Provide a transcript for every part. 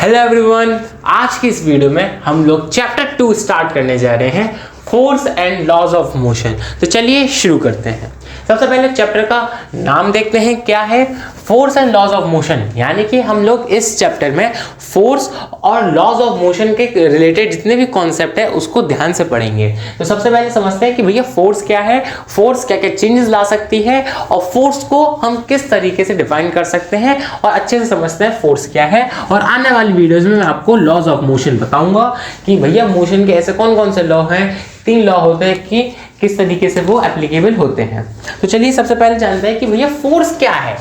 Hello everyone, आज की इस वीडियो में हम लोग चैप्टर 2 स्टार्ट करने जा रहे हैं, force and laws of motion. तो चलिए शुरू करते हैं। सबसे पहले चैप्टर का नाम देखते हैं, क्या है? Force and laws of motion. यानी कि हम लोग इस चैप्टर में फोर्स और लॉज ऑफ मोशन के रिलेटेड जितने भी कॉन्सेप्ट है उसको ध्यान से पढ़ेंगे। तो सबसे पहले समझते हैं कि भैया फोर्स क्या है, फोर्स क्या क्या चेंजेस ला सकती है और फोर्स को हम किस तरीके से डिफाइन कर सकते हैं, और अच्छे से समझते हैं फोर्स क्या है। और आने वाली वीडियोस में मैं आपको लॉज ऑफ मोशन बताऊंगा कि भैया मोशन के ऐसे कौन कौन से लॉ हैं, 3 लॉ होते हैं कि किस तरीके से वो एप्लीकेबल होते हैं। तो चलिए सबसे पहले जानते हैं कि भैया फोर्स क्या है।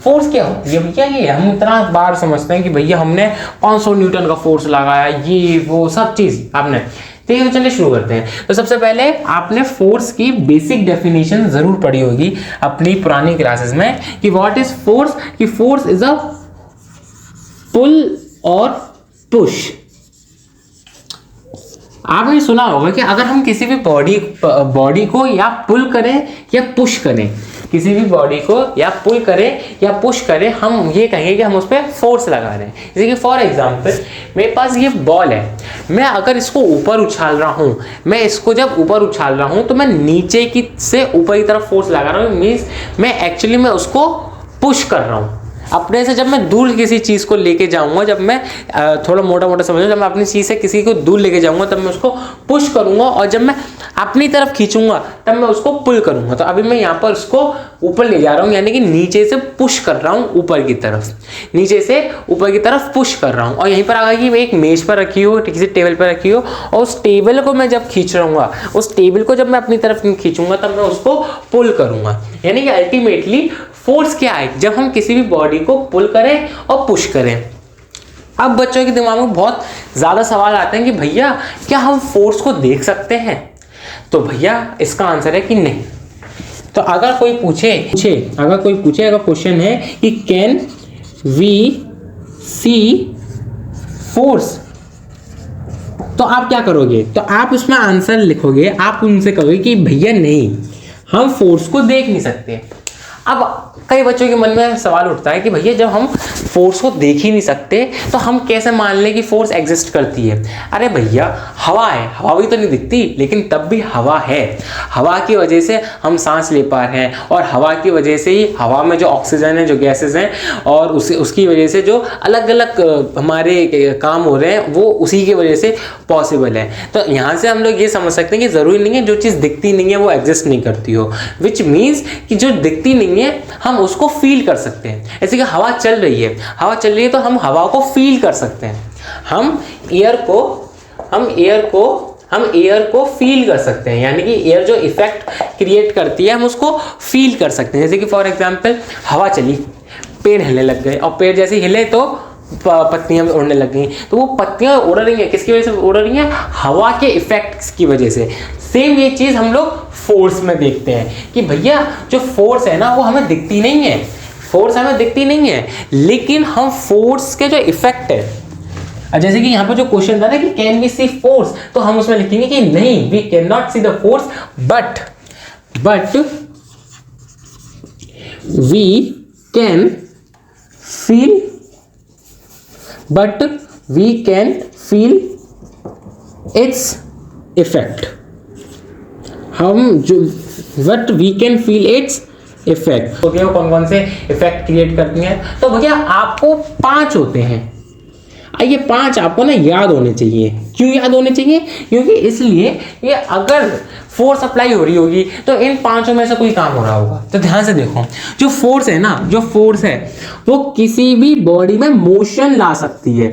फोर्स क्या होती है भैया? ये हम इतना बार समझते हैं कि भैया हमने 500 न्यूटन का फोर्स लगाया, ये वो सब चीज आपने। ठीक है, तो चलिए शुरू करते हैं। तो सबसे पहले आपने फोर्स की बेसिक डेफिनेशन जरूर पढ़ी होगी अपनी पुरानी क्लासेस में कि व्हाट इज फोर्स, कि फोर्स इज अ पुल और पुश। आपने सुना होगा कि अगर हम किसी भी बॉडी को या पुल करें या पुश करें, किसी भी बॉडी को या पुल करें या पुश करें, हम ये कहेंगे कि हम उस पर फोर्स लगा रहे हैं। जैसे कि फॉर एग्जांपल मेरे पास ये बॉल है, मैं अगर इसको ऊपर उछाल रहा हूँ, मैं इसको जब ऊपर उछाल रहा हूँ तो मैं नीचे की से ऊपर की तरफ फोर्स लगा रहा हूँ। मीन्स मैं एक्चुअली में उसको पुश कर रहा हूँ अपने से। जब मैं दूर किसी चीज़ को लेके जाऊंगा, जब मैं थोड़ा मोटा मोटा समझो, जब मैं अपनी चीज़ से किसी को दूर लेके जाऊंगा तब मैं उसको पुश करूंगा, और जब मैं अपनी तरफ खींचूंगा तब मैं उसको पुल करूंगा। तो अभी मैं यहाँ पर उसको ऊपर ले जा रहा हूँ, यानी कि नीचे से पुश कर रहा हूँ ऊपर की तरफ, नीचे से ऊपर की तरफ पुश कर रहा हूँ। और यहीं पर आ गई कि एक मेज पर रखी हो, किसी टेबल पर रखी हो, और उस टेबल को मैं जब खींच रहूँगा, उस टेबल को जब मैं अपनी तरफ खींचूंगा तब मैं उसको पुल करूँगा। यानी कि अल्टीमेटली फोर्स क्या है? जब हम किसी भी बॉडी को पुल करें और पुश करें। अब बच्चों के दिमाग में बहुत ज़्यादा सवाल आते हैं कि भैया क्या हम फोर्स को देख सकते हैं? तो भैया इसका आंसर है कि नहीं। तो अगर कोई पूछे अगर क्वेश्चन है कि कैन वी सी फोर्स, तो आप क्या करोगे? तो आप उसमें आंसर लिखोगे, आप उनसे कहोगे कि भैया नहीं, हम फोर्स को देख नहीं सकते। अब कई बच्चों के मन में सवाल उठता है कि भैया जब हम फोर्स को देख ही नहीं सकते तो हम कैसे मान लें कि फोर्स एग्जिस्ट करती है? अरे भैया हवा है, हवा भी तो नहीं दिखती, लेकिन तब भी हवा है। हवा की वजह से हम सांस ले पा रहे हैं, और हवा की वजह से ही हवा में जो ऑक्सीजन है, जो गैसेस हैं, और उसकी वजह से जो अलग अलग हमारे काम हो रहे हैं वो उसी की वजह से पॉसिबल है। तो यहाँ से हम लोग ये समझ सकते हैं कि ज़रूरी नहीं है जो चीज़ दिखती नहीं है वो एग्जिस्ट नहीं करती हो, विच मीन्स कि जो दिखती नहीं है हम उसको फील कर सकते हैं। जैसे कि हवा चल रही है तो हम हवा को फील कर सकते हैं। हम एयर को फील कर सकते हैं, यानी कि एयर जो इफेक्ट क्रिएट करती है हम उसको फील कर सकते हैं। जैसे कि फॉर एग्जांपल हवा चली, पेड़ हिलने लग गए, और पेड़ जैसे हिले तो पत्तियां उड़ने लग गई। तो वो पत्तियां उड़ रही हैं, किसकी वजह से उड़ रही हैं? हवा के इफेक्ट्स की वजह से। सेम ये चीज़ हम लोग फोर्स में देखते हैं कि भैया जो फोर्स है ना वो हमें दिखती नहीं है, लेकिन हम फोर्स के जो इफेक्ट है, जैसे कि यहाँ पर जो क्वेश्चन था ना कि कैन वी सी फोर्स, तो हम उसमें लिखेंगे कि नहीं, we can not see the force, but we can feel its effect. We can feel its effect. Okay, कौन कौन से इफेक्ट क्रिएट करती हैं? तो भैया आपको 5 होते हैं। ये 5 आपको ना याद होने चाहिए। क्यों याद होने चाहिए? क्योंकि इसलिए ये अगर फोर्स अप्लाई हो रही होगी तो इन 5 में से कोई काम हो रहा होगा। तो ध्यान से देखो, जो फोर्स है वो किसी भी बॉडी में मोशन ला सकती है।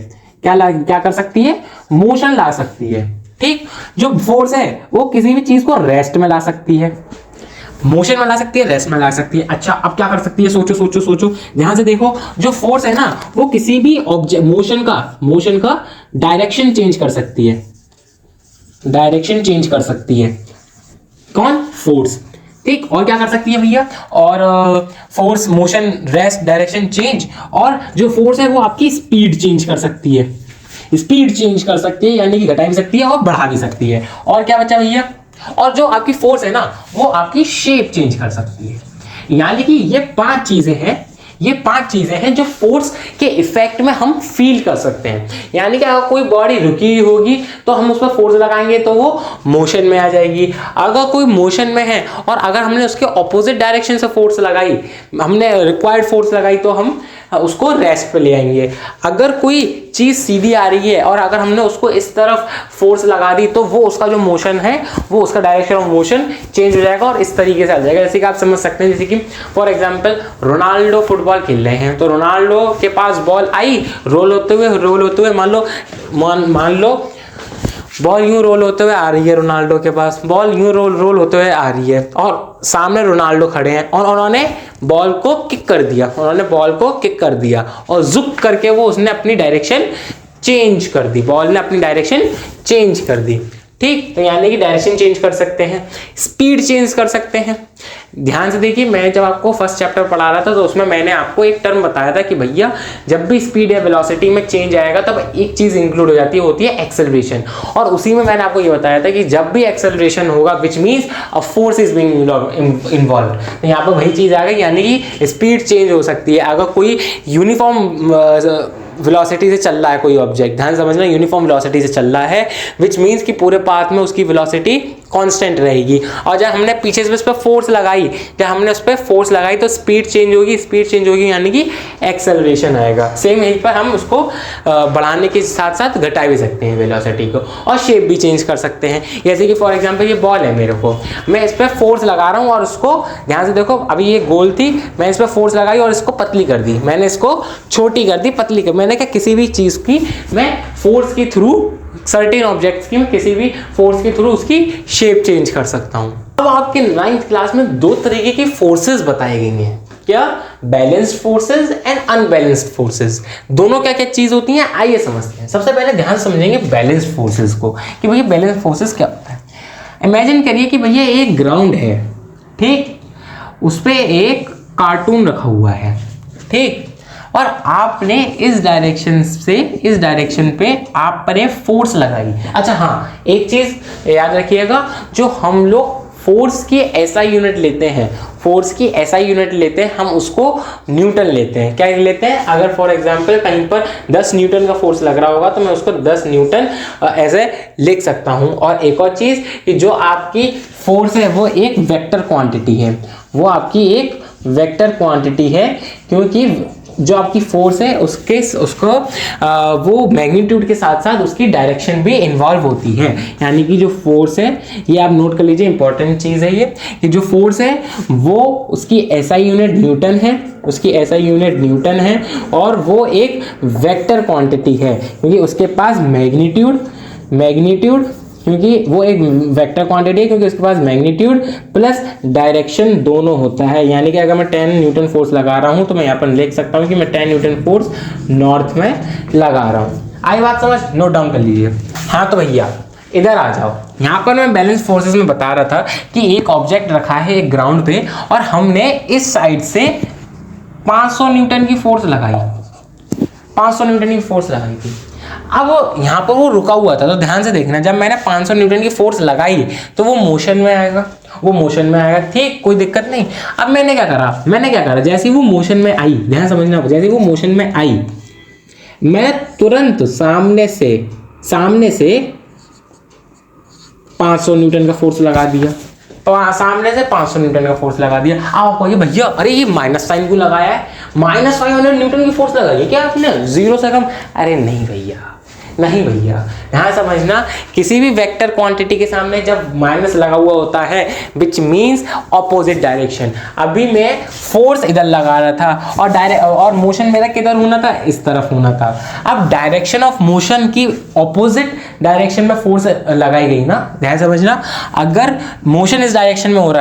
क्या कर सकती है? मोशन ला सकती है। ठीक, जो फोर्स है वो किसी भी चीज को रेस्ट में ला सकती है, मोशन में ला सकती है, रेस्ट में ला सकती है। अच्छा, अब क्या कर सकती है? सोचो ध्यान से देखो। जो फोर्स है ना वो किसी भी ऑब्जेक्ट मोशन का डायरेक्शन चेंज कर सकती है। कौन? फोर्स। ठीक, और क्या कर सकती है भैया? और force, motion, rest, direction change, और जो फोर्स है वो आपकी स्पीड चेंज कर सकती है। यानी कि घटा भी सकती है और बढ़ा भी सकती है। और क्या बचा भैया? और जो आपकी फोर्स है ना वो आपकी शेप चेंज कर सकती है। यानी कि ये 5 चीजें हैं ये 5 चीजें हैं जो फोर्स के इफेक्ट में हम फील कर सकते हैं। यानी कि अगर कोई बॉडी रुकी हुई होगी तो हम उस पर फोर्स लगाएंगे तो वो मोशन में आ जाएगी। अगर कोई मोशन में है और अगर हमने उसके ऑपोजिट डायरेक्शन से फोर्स लगाई, हमने रिक्वायर्ड फोर्स लगाई, तो हम उसको रेस्ट पे ले आएंगे। अगर कोई चीज सीधी आ रही है और अगर हमने उसको इस तरफ फोर्स लगा दी तो वो उसका जो मोशन है वो उसका डायरेक्शन ऑफ मोशन चेंज हो जाएगा और इस तरीके से आ जाएगा। जैसे कि आप समझ सकते हैं, जैसे कि फॉर एग्जांपल रोनाल्डो फुटबॉल खेल रहे हैं, तो रोनाल्डो के पास बॉल आई, रोल होते हुए मान लो बॉल यूं रोल होते हुए आ रही है, रोनाल्डो के पास बॉल यूं रोल होते हुए आ रही है और सामने रोनाल्डो खड़े हैं और उन्होंने बॉल को किक कर दिया और जुक करके उसने अपनी डायरेक्शन चेंज कर दी, बॉल ने अपनी डायरेक्शन चेंज कर दी। ठीक, तो यानी कि डायरेक्शन चेंज कर सकते हैं, स्पीड चेंज कर सकते हैं। ध्यान से देखिए, मैं जब आपको फर्स्ट चैप्टर पढ़ा रहा था तो उसमें मैंने आपको एक टर्म बताया था कि भैया जब भी स्पीड या वेलोसिटी में चेंज आएगा तब एक चीज इंक्लूड हो जाती है, होती है एक्सेलरेशन। और उसी में मैंने आपको ये बताया था कि जब भी एक्सेलरेशन होगा which means a force is being involve, तो यहाँ पर वही चीज आ गई, यानी कि स्पीड चेंज हो सकती है। अगर कोई यूनिफॉर्म वेलोसिटी से चल रहा है कोई ऑब्जेक्ट, ध्यान समझना, यूनिफॉर्म वेलोसिटी से चल रहा है, विच मीन्स कि पूरे पाथ में उसकी वेलोसिटी कांस्टेंट रहेगी। और जब हमने पीछे से उस पर फोर्स लगाई, तो स्पीड चेंज होगी यानी कि एक्सेलरेशन आएगा। सेम यहीं पर हम उसको बढ़ाने के साथ साथ घटा भी सकते हैं वेलोसिटी को, और शेप भी चेंज कर सकते हैं। जैसे कि फॉर एग्जांपल ये बॉल है मेरे को, मैं इस पर फोर्स लगा रहा हूँ और उसको ध्यान से देखो, अभी ये गोल थी, मैं इस पर फोर्स लगाई और इसको पतली कर दी, मैंने इसको छोटी कर दी, पतली कर, मैंने क्या किसी भी चीज की मैं फोर्स के थ्रू, सर्टेन ऑब्जेक्ट्स की मैं किसी भी फोर्स के थ्रू उसकी शेप चेंज कर सकता हूं। अब आपके 9th क्लास में 2 तरीके की फोर्सेस बताई गई हैं, क्या? Balanced forces and unbalanced forces. दोनों क्या क्या चीज होती हैं, आइए समझते हैं। सबसे पहले ध्यान समझेंगे बैलेंस्ड फोर्सेस को कि भैया बैलेंस्ड फोर्सेस क्या होता है। इमेजिन करिए कि भैया एक ग्राउंड है, ठीक, उस पर एक कार्टून रखा हुआ है, ठीक, और आपने इस डायरेक्शन से इस डायरेक्शन पे आप पर एक फोर्स लगाई। अच्छा हाँ, एक चीज याद रखिएगा, जो हम लोग फोर्स की एसआई यूनिट लेते हैं, हम उसको न्यूटन लेते हैं। क्या लेते हैं? अगर फॉर एग्जांपल कहीं पर 10 न्यूटन का फोर्स लग रहा होगा तो मैं उसको 10 न्यूटन ऐसे लिख सकता हूं। और एक और चीज कि जो आपकी फोर्स है वो एक वेक्टर क्वांटिटी है, क्योंकि जो आपकी फोर्स है उसको वो मैग्नीट्यूड के साथ साथ उसकी डायरेक्शन भी इन्वॉल्व होती है। यानी कि जो फोर्स है, ये आप नोट कर लीजिए, इंपॉर्टेंट चीज़ है ये, कि जो फोर्स है वो उसकी एसआई यूनिट न्यूटन है, और वो एक वेक्टर क्वांटिटी है, क्योंकि उसके पास मैग्नीट्यूड क्योंकि वो एक वेक्टर क्वांटिटी है, क्योंकि उसके पास मैग्नीट्यूड प्लस डायरेक्शन दोनों होता है। यानी कि अगर मैं 10 न्यूटन फोर्स लगा रहा हूं तो मैं यहाँ पर लिख सकता हूँ कि मैं 10 न्यूटन फोर्स नॉर्थ में लगा रहा हूँ। आई बात समझ? नोट डाउन कर लीजिए। हाँ तो भैया इधर आ जाओ। यहाँ पर मैं बैलेंस फोर्सेस में बता रहा था कि एक ऑब्जेक्ट रखा है एक ग्राउंड पे और हमने इस साइड से 500 न्यूटन की फोर्स लगाई थी। अब यहाँ पर वो रुका हुआ था, तो ध्यान से देखना, जब मैंने 500 न्यूटन की फोर्स लगाई तो वो मोशन में आएगा, ठीक, कोई दिक्कत नहीं। अब मैंने क्या करा, जैसे वो मोशन में आई, ध्यान समझना, जैसे वो मोशन में आई, मैं तुरंत सामने से 500 न्यूटन का फोर्स लगा दिया, सामने से 500 न्यूटन का फोर्स लगा दिया। आप कहिए भैया अरे ये माइनस साइन क्यों लगाया है, -500 न्यूटन की फोर्स लगाई है क्या आपने, 0 से कम? अरे नहीं भैया, ध्यान समझना, किसी भी वेक्टर क्वांटिटी के सामने जब माइनस लगा हुआ होता है विच मीन्स ऑपोजिट डायरेक्शन। अभी मैं फोर्स इधर लगा रहा था और मोशन मेरा किधर होना था, इस तरफ होना था। अब डायरेक्शन ऑफ मोशन की ऑपोजिट डायरेक्शन में फोर्स लगाई गई ना, ध्यान समझना। अगर मोशन इस डायरेक्शन में हो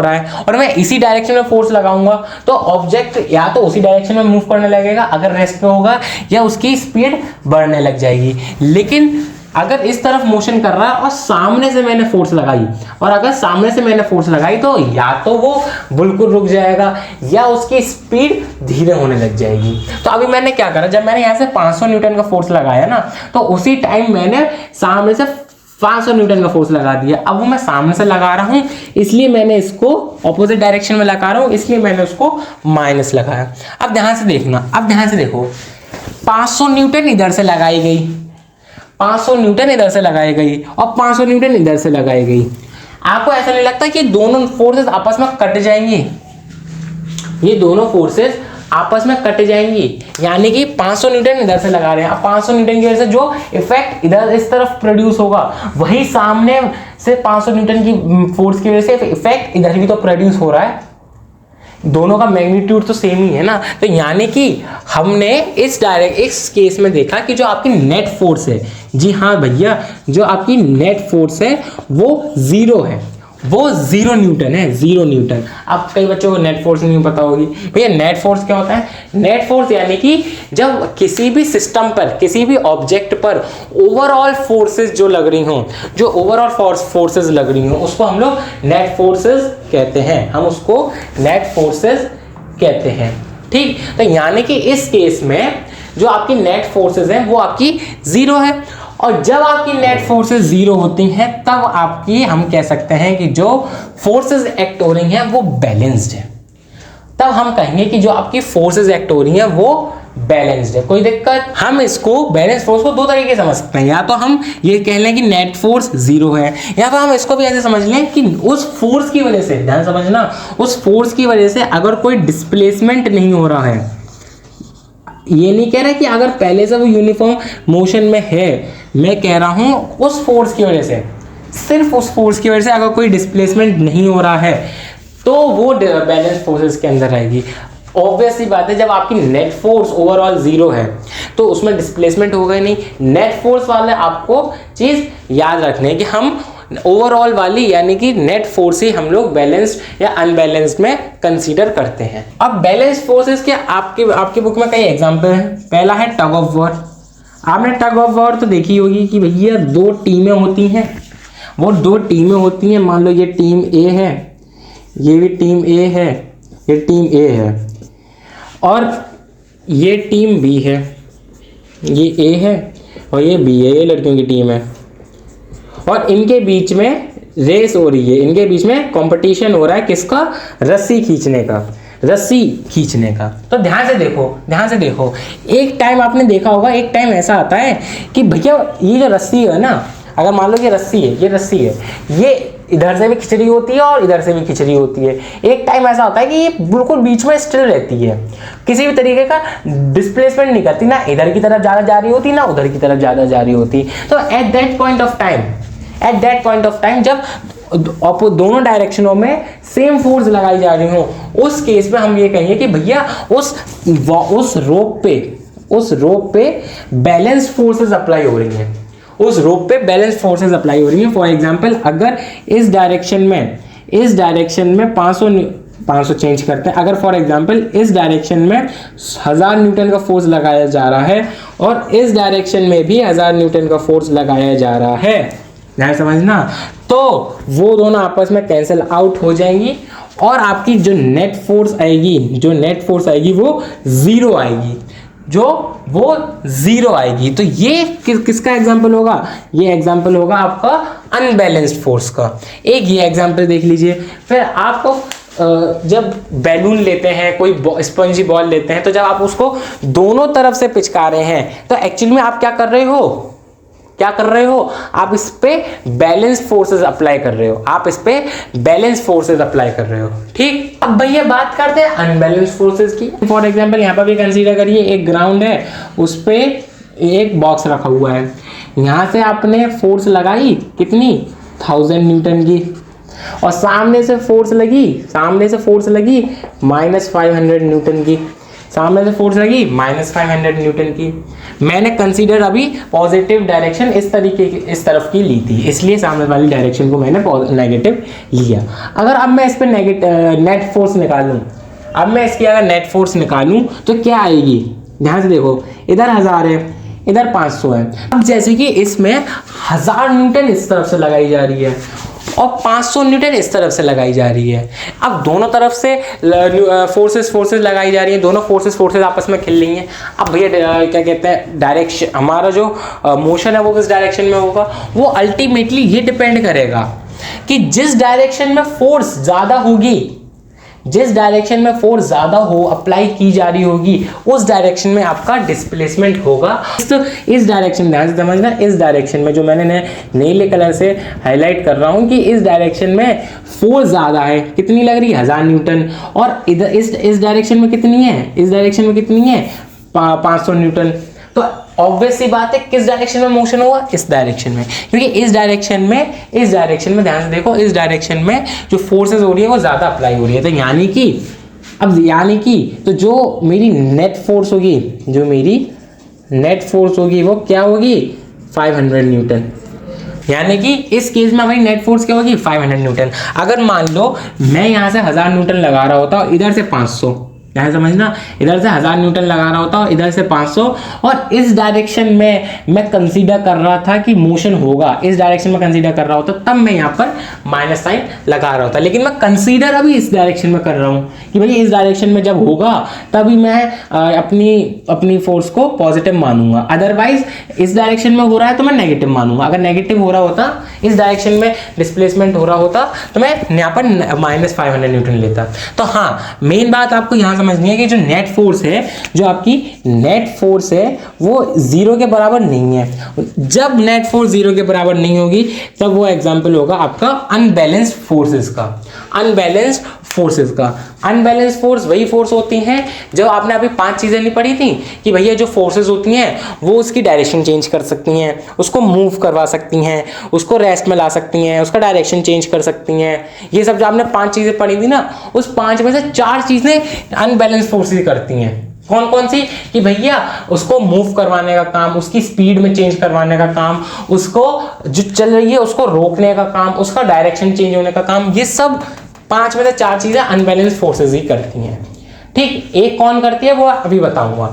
रहा है, और मैं इसी डायरेक्शन में फोर्स लगाऊंगा तो ऑब्जेक्ट या तो उसी डायरेक्शन में मूव करने लगेगा अगर रेस्ट पे होगा, या उसकी स्पीड बढ़ने लग जाएगी। लेकिन अगर इस तरफ मोशन कर रहा है और सामने से मैंने फोर्स लगाई, तो या तो वो बिल्कुल रुक जाएगा या उसकी स्पीड धीरे होने लग जाएगी। तो अभी मैंने क्या करा, जब मैंने यहाँ से 500 न्यूटन का फोर्स लगाया ना, तो उसी टाइम मैंने सामने से 500 न्यूटन का फोर्स लगा दिया। अब वो मैं सामने से लगा रहा हूं, इसलिए मैंने इसको ऑपोजिट डायरेक्शन में लगा रहा हूं, इसलिए मैंने उसको माइनस लगाया। अब ध्यान से देखना, अब ध्यान से देखो, 500 न्यूटन इधर से लगाई गई, 500 न्यूटन इधर से लगाई गई और 500 न्यूटन इधर से लगाई गई। आपको ऐसा नहीं लगता कि दोनों फोर्सेस आपस में कट जाएंगी? ये दोनों फोर्सेस आपस में कट जाएंगी, यानी कि 500 न्यूटन इधर से लगा रहे हैं। अब 500 न्यूटन की वजह से जो इफेक्ट इधर इस तरफ प्रोड्यूस होगा, वही सामने से 500 न्यूटन की फोर्स की वजह से इफेक्ट इधर भी तो प्रोड्यूस हो रहा है। दोनों का मैग्नीट्यूड तो सेम ही है ना। तो यानी कि हमने इस केस में देखा कि जो आपकी नेट फोर्स है, जी हाँ भैया, जो आपकी नेट फोर्स है वो जीरो है, वो 0 न्यूटन है, 0 न्यूटन। अब कई बच्चों को नेट फोर्स नहीं पता होगी। भैया नेट फोर्स क्या होता है? नेट फोर्स यानी कि जब किसी भी सिस्टम पर, किसी भी ऑब्जेक्ट पर ओवरऑल फोर्सेस जो लग रही हों, जो ओवरऑल फोर्सेस लग रही हों, उसको हम लोग नेट फोर्सेस कहते हैं, हम उसको नेट फोर्सेस कहते हैं। ठीक, तो यानी कि इस केस में जो आपकी नेट फोर्सेस हैं वो आपकी 0 है, और जब आपकी नेट फोर्सेस 0 होती हैं तब आपकी, हम कह सकते हैं कि जो फोर्सेस एक्ट हो रही हैं वो बैलेंस्ड है। तब हम कहेंगे कि जो आपकी फोर्सेस एक्ट हो रही हैं वो बैलेंस्ड है। कोई दिक्कत? हम इसको बैलेंस फोर्स को दो तरीके से समझ सकते हैं, या तो हम ये कह लें कि नेट फोर्स 0 है, या तो हम इसको भी ऐसे समझ लें कि उस फोर्स की वजह से, ध्यान समझना, उस फोर्स की वजह से अगर कोई डिस्प्लेसमेंट नहीं हो रहा है, ये नहीं कह रहा कि अगर पहले से वो यूनिफॉर्म मोशन में है, मैं कह रहा हूं उस फोर्स की वजह से, सिर्फ उस फोर्स की वजह से अगर कोई डिस्प्लेसमेंट नहीं हो रहा है तो वो बैलेंस फोर्सेस के अंदर आएगी। ऑब्वियसली बात है, जब आपकी नेट फोर्स ओवरऑल 0 है तो उसमें डिस्प्लेसमेंट होगा ही नहीं। नेट फोर्स वाले आपको चीज याद रखनी है कि हम ओवरऑल वाली यानी कि नेट फोर्स ही हम लोग बैलेंस्ड या अनबैलेंस्ड में कंसीडर करते हैं। अब बैलेंस फोर्सेस के आपके बुक में कई एग्जांपल हैं। पहला है टग ऑफ वॉर। आपने टग ऑफ वॉर तो देखी होगी कि भैया 2 टीमें होती हैं, वो 2 टीमें होती हैं। मान लो ये टीम ए है, ये भी टीम ए है, ये टीम ए है, और ये टीम बी है, ये ए है और ये बी है, ये लड़कियों की टीम है, और इनके बीच में रेस हो रही है, इनके बीच में कंपटीशन हो रहा है, किसका? रस्सी खींचने का, रस्सी खींचने का। तो ध्यान से देखो, ध्यान से देखो, एक टाइम आपने देखा होगा, एक टाइम ऐसा आता है कि भैया ये जो रस्सी है ना, अगर मान लो ये रस्सी है, ये रस्सी है, ये इधर से भी खिंच रही होती है और इधर से भी खिंच रही होती है। एक टाइम ऐसा होता है कि ये बिल्कुल बीच में स्टिल रहती है, किसी भी तरीके का डिस्प्लेसमेंट नहीं करती, ना इधर की तरफ ज़्यादा जा रही होती, ना उधर की तरफ ज़्यादा जा रही होती। तो at that point of time जब दोनों डायरेक्शनों में सेम फोर्स लगाई जा रही हो, उस केस में हम ये कहेंगे कि भैया उस रोप पे बैलेंस फोर्सेस अप्लाई हो रही हैं, उस रोप पे बैलेंस फोर्सेस अप्लाई हो रही हैं। फॉर एग्जांपल, अगर इस डायरेक्शन में 500 चेंज करते हैं, अगर फॉर एग्जांपल इस डायरेक्शन में 1000 न्यूटन का फोर्स लगाया जा रहा है और इस डायरेक्शन में भी 1000 न्यूटन का फोर्स लगाया जा रहा है, ध्यान समझना, तो वो दोनों आपस में कैंसिल आउट हो जाएंगी और आपकी जो नेट फोर्स आएगी वो 0 आएगी, वो 0 आएगी। तो ये किसका एग्जांपल होगा? ये एग्जांपल होगा आपका अनबैलेंस्ड फोर्स का। एक ये एग्जांपल देख लीजिए। फिर आपको जब बैलून लेते हैं, कोई स्पंजी बॉल लेते हैं, तो जब आप उसको दोनों तरफ से पिचका रहे हैं तो एक्चुअली में आप क्या कर रहे हो? आप इस पे बैलेंस फोर्सेस अप्लाई कर रहे हो, ठीक। अब भैया बात करते हैं अनबैलेंस फोर्सेस की। फॉर एग्जांपल यहाँ पर भी कंसीडर करिए, एक ग्राउंड है, उस पे एक बॉक्स रखा हुआ है, यहाँ से आपने फोर्स लगाई कितनी? 1000 न्यूटन की, और सामने से फोर्स लगी -500 न्यूटन की, -500 न्यूटन की। मैंने कंसीडर अभी पॉजिटिव डायरेक्शन इस तरफ की ली थी, इसलिए सामने वाली डायरेक्शन को मैंने नेगेटिव लिया। अगर अब मैं इस पे नेट फोर्स निकालूं, तो क्या आएगी? ध्यान से देखो, इधर 1000 है, इधर 500 है। अब जैसे कि इसमें 1000 न्यूटन इस तरफ से लगाई जा रही है और 500 न्यूटन इस तरफ से लगाई जा रही है। अब दोनों तरफ से फोर्सेस लगाई जा रही है, दोनों फोर्सेस आपस में खिल रही हैं। अब भैया क्या कहते हैं, डायरेक्शन, हमारा जो मोशन है वो किस डायरेक्शन में होगा, वो अल्टीमेटली ये डिपेंड करेगा कि जिस डायरेक्शन में फोर्स ज़्यादा होगी, जिस डायरेक्शन में फोर्स ज़्यादा हो अप्लाई की जा रही होगी, उस डायरेक्शन में आपका डिस्प्लेसमेंट होगा। तो इस डायरेक्शन, ध्यान से समझना, इस डायरेक्शन में जो मैंने नीले कलर से हाईलाइट कर रहा हूँ कि इस डायरेक्शन में फोर्स ज़्यादा है, कितनी लग रही है 1000 न्यूटन, और इधर इस डायरेक्शन में कितनी है, इस डायरेक्शन में कितनी है 500 न्यूटन। तो ऑब्वियस सी बात है किस डायरेक्शन में मोशन होगा, इस डायरेक्शन में, क्योंकि इस डायरेक्शन में ध्यान से देखो, इस डायरेक्शन में जो फोर्सेस हो रही है वो ज़्यादा अप्लाई हो रही है। तो यानी कि तो जो मेरी नेट फोर्स होगी, वो क्या होगी 500 न्यूटन। यानी कि इस केस में हमारी नेट फोर्स क्या होगी 500 न्यूटन। अगर मान लो मैं यहाँ से 1000 न्यूटन लगा रहा होता और इधर से 500, यहाँ समझना, इधर से 1000 न्यूटन लगा रहा होता और इधर से 500, और इस डायरेक्शन में मैं कंसीडर कर रहा था कि मोशन होगा, इस डायरेक्शन में कंसीडर कर रहा होता, तब मैं यहाँ पर माइनस साइन लगा रहा होता। लेकिन मैं कंसीडर अभी इस डायरेक्शन में कर रहा हूँ कि भाई इस डायरेक्शन में जब होगा तभी मैं अपनी फोर्स को पॉजिटिव मानूंगा, अदरवाइज इस डायरेक्शन में हो रहा है तो मैं नेगेटिव मानूंगा। अगर नेगेटिव हो रहा होता, इस डायरेक्शन में डिस्प्लेसमेंट हो रहा होता, तो मैं यहाँ पर -500 न्यूटन लेता। तो हाँ, मेन बात आपको यहाँ समझनी है कि जो नेट फोर्स है, जो आपकी नेट फोर्स है, वो 0 के बराबर नहीं है। जब नेट फोर्स 0 के बराबर नहीं होगी तब वो एग्जांपल होगा आपका अनबैलेंस्ड फोर्सेस का। अनबैलेंस्ड फोर्स वही फोर्स होती हैं जो आपने अभी 5 चीजें नहीं पढ़ी थी कि भैया जो फोर्सेस होती हैं वो उसकी डायरेक्शन चेंज कर सकती हैं, उसको मूव करवा सकती हैं, उसको रेस्ट में ला सकती हैं, उसका डायरेक्शन चेंज कर सकती हैं। ये सब जो आपने 5 चीजें पढ़ी थी ना, उस 5 में से 4 चीजें अनबैलेंस फोर्सेस करती हैं। कौन कौन सी, कि भैया उसको मूव करवाने का काम, उसकी स्पीड में चेंज करवाने का काम, उसको जो चल रही है उसको रोकने का काम, उसका डायरेक्शन चेंज होने का काम, ये सब 5 में से 4 चीजें अनबैलेंस फोर्सेस ही करती हैं। ठीक, एक कौन करती है वो अभी बताऊंगा।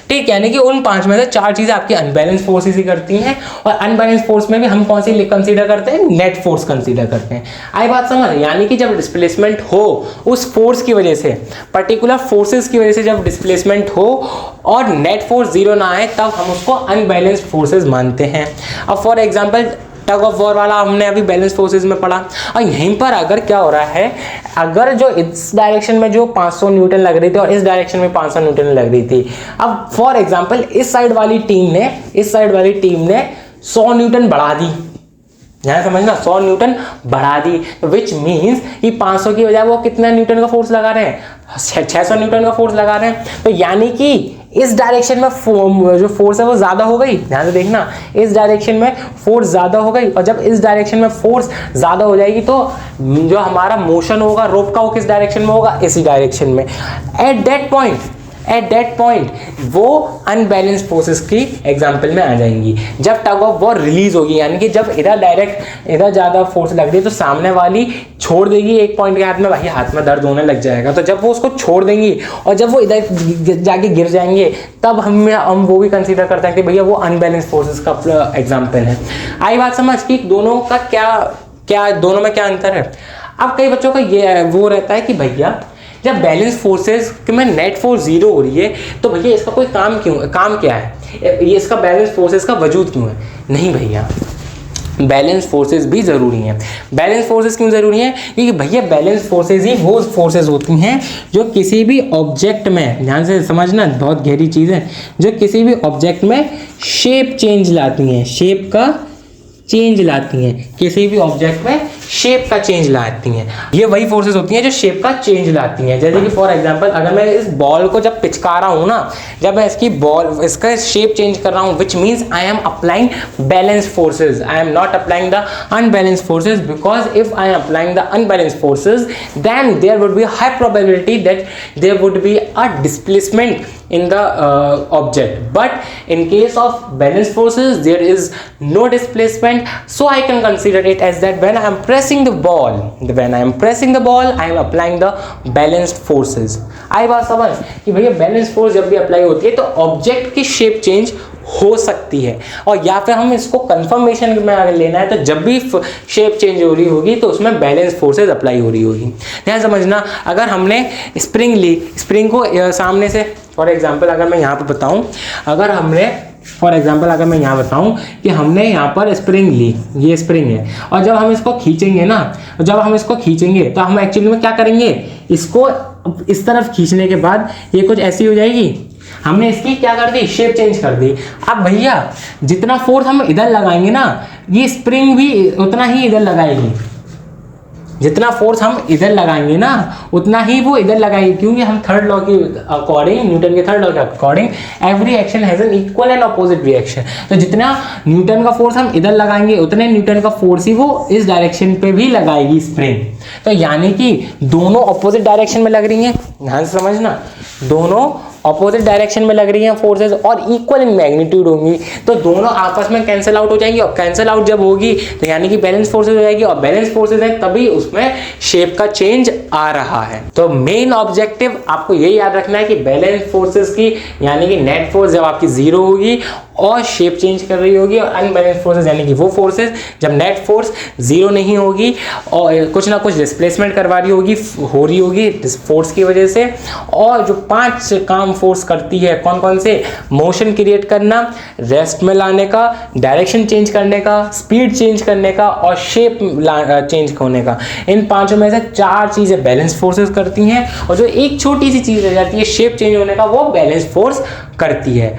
ठीक, यानी कि उन 5 में से 4 चीजें आपकी अनबैलेंस फोर्सेस ही करती हैं, और अनबैलेंस फोर्स में भी हम कौन सी कंसीडर करते हैं, नेट फोर्स कंसीडर करते हैं। आई बात समझ, यानी कि जब डिस्प्लेसमेंट हो उस फोर्स की वजह से, पर्टिकुलर फोर्सेस की वजह से जब डिस्प्लेसमेंट हो और नेट फोर्स 0 ना आए, तब हम उसको अनबैलेंस फोर्सेस मानते हैं। अब for example tug of war वाला हमने अभी बैलेंस फोर्सेस में पढ़ा, और यहीं पर अगर क्या हो रहा है, अगर जो इस डायरेक्शन में जो 500 न्यूटन लग रही थी और इस डायरेक्शन में 500 न्यूटन लग रही थी, अब फॉर एग्जांपल इस साइड वाली टीम ने 100 न्यूटन बढ़ा दी, ध्यान समझना, 100 न्यूटन बढ़ा दी, विच मीन्स कि 500 की बजाय वो कितना न्यूटन का फोर्स लगा रहे हैं, 600 न्यूटन का फोर्स लगा रहे हैं। तो यानी कि इस डायरेक्शन में जो फोर्स है वो ज्यादा हो गई, ध्यान से देखना, इस डायरेक्शन में फोर्स ज्यादा हो गई, और जब इस डायरेक्शन में फोर्स ज्यादा हो जाएगी तो जो हमारा मोशन होगा रोप का, वो किस डायरेक्शन में होगा, इसी डायरेक्शन में। एट दैट पॉइंट वो अनबैलेंस फोर्सेस की एग्जांपल में आ जाएंगी। जब टग ऑफ वॉर रिलीज होगी, यानी कि जब इधर ज्यादा फोर्स लग रही है तो सामने वाली छोड़ देगी एक पॉइंट के हाथ में, भाई हाथ में दर्द होने लग जाएगा। तो जब वो उसको छोड़ देंगी और जब वो इधर जाके गिर जाएंगे, तब हम वो भी कंसीडर करते हैं कि भैया वो अनबैलेंस फोर्सेस का एग्जाम्पल है। आई बात समझ कि दोनों में क्या अंतर है। अब कई बच्चों का ये वो रहता है कि भैया जब बैलेंस फोर्सेस में नेट फोर्स 0 हो रही है तो भैया इसका कोई काम क्या है, ये इसका बैलेंस फोर्सेस का वजूद क्यों है। नहीं भैया, बैलेंस फोर्सेस भी जरूरी हैं। बैलेंस फोर्सेस क्यों जरूरी हैं, क्योंकि भैया बैलेंस फोर्सेस ही वो फोर्सेस होती हैं जो किसी भी ऑब्जेक्ट में, ध्यान से समझना, बहुत गहरी चीज़ है, जो किसी भी ऑब्जेक्ट में शेप चेंज लाती हैं, शेप का चेंज लाती हैं, किसी भी ऑब्जेक्ट में शेप का चेंज लाती हैं। ये वही फोर्सेस होती हैं जो शेप का चेंज लाती हैं। जैसे कि फॉर एग्जांपल अगर मैं इस बॉल को जब पिचका रहा हूँ ना, जब मैं इसका शेप चेंज कर रहा हूँ, which means I am applying balance forces, I am not applying the unbalance forces, because if I am applying the unbalance forces then there would be high probability that there would be a displacement in the object, but in case of balanced forces there is no displacement, so I can consider it as that when I am pressing the ball I am applying the balanced forces। आई बात समझ कि भैया balance force जब भी apply होती है तो object की शेप चेंज हो सकती है। और या फिर हम इसको कंफर्मेशन में अगर लेना है तो जब भी शेप चेंज हो रही होगी तो उसमें बैलेंस फोर्सेज अप्लाई हो रही होगी। ध्यान समझना, अगर हमने स्प्रिंग ली, स्प्रिंग को सामने से फॉर एग्जांपल अगर मैं यहाँ पर बताऊँ, अगर मैं यहाँ बताऊँ कि हमने यहाँ पर स्प्रिंग ली, ये स्प्रिंग है, और जब हम इसको खींचेंगे ना, तो हम एक्चुअली में क्या करेंगे, इसको इस तरफ खींचने के बाद ये कुछ ऐसी हो जाएगी, हमने इसकी क्या कर दी, शेप चेंज कर दी। अब भैया जितना फोर्स हम इधर लगाएंगे ना, ये स्प्रिंग भी उतना ही इधर लगाएगी, जितना फोर्स हम इधर लगाएंगे ना उतना ही वो इधर लगाएगी, क्योंकि हम थर्ड लॉ के अकॉर्डिंग, न्यूटन के थर्ड लॉ के according every action has an equal and opposite reaction. तो जितना न्यूटन का फोर्स हम इधर लगाएंगे उतने न्यूटन का फोर्स ही वो इस डायरेक्शन पे भी लगाएगी स्प्रिंग। तो यानी कि दोनों अपोजिट डायरेक्शन में लग रही हैं, ध्यान से समझना, दोनों अपोजिट डायरेक्शन में लग रही हैं फोर्सेज और इक्वल इन मैग्नीट्यूड होंगी, तो दोनों आपस में कैंसिल आउट हो जाएंगी, और कैंसिल आउट जब होगी तो यानी कि बैलेंस फोर्सेज हो जाएगी, और बैलेंस फोर्सेज है तभी उसमें शेप का चेंज आ रहा है। तो मेन ऑब्जेक्टिव आपको ये याद रखना है कि बैलेंस फोर्सेज की यानी कि नेट फोर्स जब आपकी जीरो होगी और शेप चेंज कर रही होगी, और अनबैलेंस फोर्सेज यानी कि वो फोर्सेज जब नेट फोर्स जीरो नहीं होगी और कुछ ना कुछ डिस्प्लेसमेंट करवा रही होगी, हो रही होगी फोर्स की वजह से। और जो 5 काम फोर्स करती है, कौन कौन से, मोशन क्रिएट करना, रेस्ट में लाने का, डायरेक्शन चेंज करने का, स्पीड चेंज करने का और शेप चेंज होने का, इन 5 में से 4 चीजें बैलेंस फोर्सेस करती हैं, और जो एक छोटी सी चीज रह जाती है शेप चेंज होने का, वो बैलेंस फोर्स करती है।